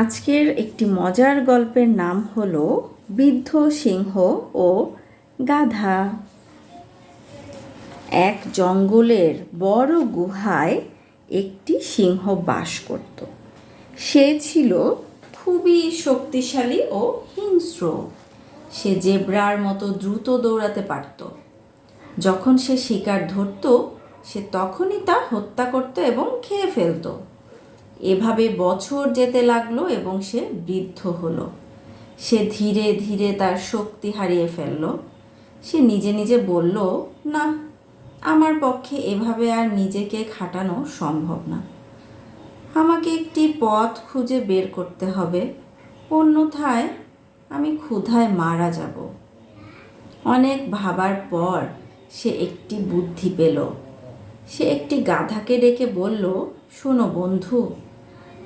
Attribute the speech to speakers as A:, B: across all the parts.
A: আজকের একটি মজার গল্পের নাম হলো বৃদ্ধ সিংহ ও গাধা। এক জঙ্গলের বড় গুহায় একটি সিংহ বাস করত। সে ছিল খুবই শক্তিশালী ও হিংস্র। সে জেব্রার মতো দ্রুত দৌড়াতে পারত। যখন সে শিকার ধরত, সে তখনই তা হত্যা করত এবং খেয়ে ফেলত। এভাবে বছর যেতে লাগলো এবং সে বৃদ্ধ হলো। সে ধীরে ধীরে তার শক্তি হারিয়ে ফেলল। সে নিজে নিজে বলল, না, আমার পক্ষে এভাবে আর নিজেকে খাটানো সম্ভব না। আমাকে একটি পথ খুঁজে বের করতে হবে, অন্যথায় আমি ক্ষুধায় মারা যাব। অনেক ভাবার পর সে একটি বুদ্ধি পেল। সে একটি গাধাকে ডেকে বলল, শোনো বন্ধু,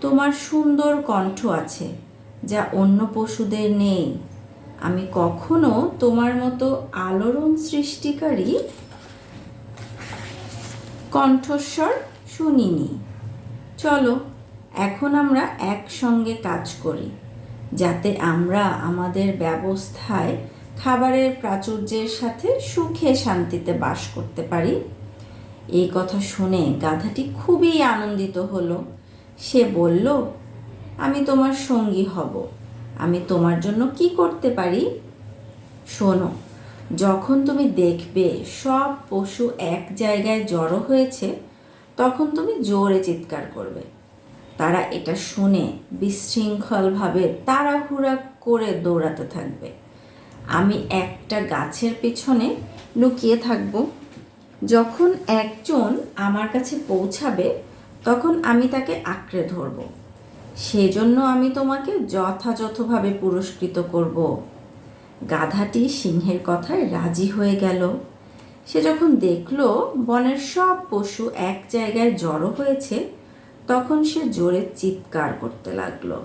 A: তোমার সুন্দর কণ্ঠ আছে যা অন্য পশুদের নেই। আমি কখনো তোমার মতো আলোড়ন সৃষ্টিকারী কণ্ঠস্বর শুনিনি। চলো এখন আমরা একসঙ্গে কাজ করি, যাতে আমরা আমাদের ব্যবস্থায় খাবারের প্রাচুর্যের সাথে সুখে শান্তিতে বাস করতে পারি। এই কথা শুনে গাধাটি খুবই আনন্দিত হলো। সে বলল, আমি তোমার সঙ্গী হব। আমি তোমার জন্য কি করতে পারি? শোনো, যখন তুমি দেখবে সব পশু এক জায়গায় জড়ো হয়েছে, তখন তুমি জোরে চিৎকার করবে। তারা এটা শুনে বিশৃঙ্খলভাবে তাড়াহুড়া করে দৌড়াতে থাকবে। আমি একটা গাছের পেছনে লুকিয়ে থাকব। যখন একজন আমার কাছে পৌঁছাবে, তখন আমি তাকে আঁকড়ে ধরব। সেজন্য আমি তোমাকে যথাযথভাবে পুরস্কৃত করব। গাধাটি সিংহের কথায় রাজি হয়ে গেল। সে যখন দেখল বনের সব পশু এক জায়গায় জড়ো হয়েছে, তখন সে জোরে চিৎকার করতে লাগলো।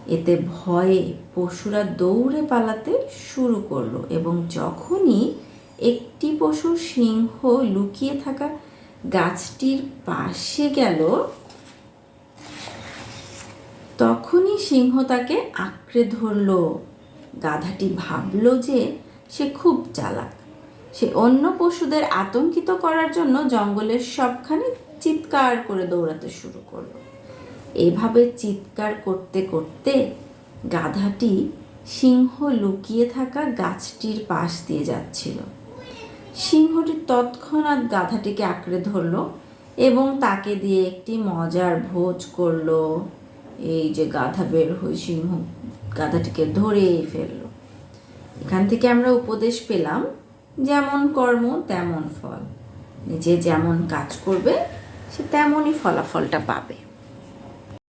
A: এতে ভয়ে পশুরা দৌড়ে পালাতে শুরু করলো এবং যখনই একটি পশু সিংহ লুকিয়ে থাকা গাছটির পাশে গেল, তখনই সিংহ তাকে আঁকড়ে ধরল। গাধাটি ভাবল যে সে খুব চালাক। সে অন্য পশুদের আতঙ্কিত করার জন্য জঙ্গলের সবখানে চিৎকার করে দৌড়াতে শুরু করলো। এভাবে চিৎকার করতে করতে গাধাটি সিংহ লুকিয়ে থাকা গাছটির পাশ দিয়ে যাচ্ছিল। সিংহটি তৎক্ষণাৎ গাধাটিকে আঁকড়ে ধরল এবং তাকে দিয়ে একটি মজার ভোজ করলো। এই যে গাধা বের হয়ে সিংহ গাধাটিকে ধরেই ফেলল। এখান থেকে আমরা উপদেশ পেলাম, যেমন কর্ম তেমন ফল। নিজে যেমন কাজ করবে সে তেমনই ফলাফলটা পাবে।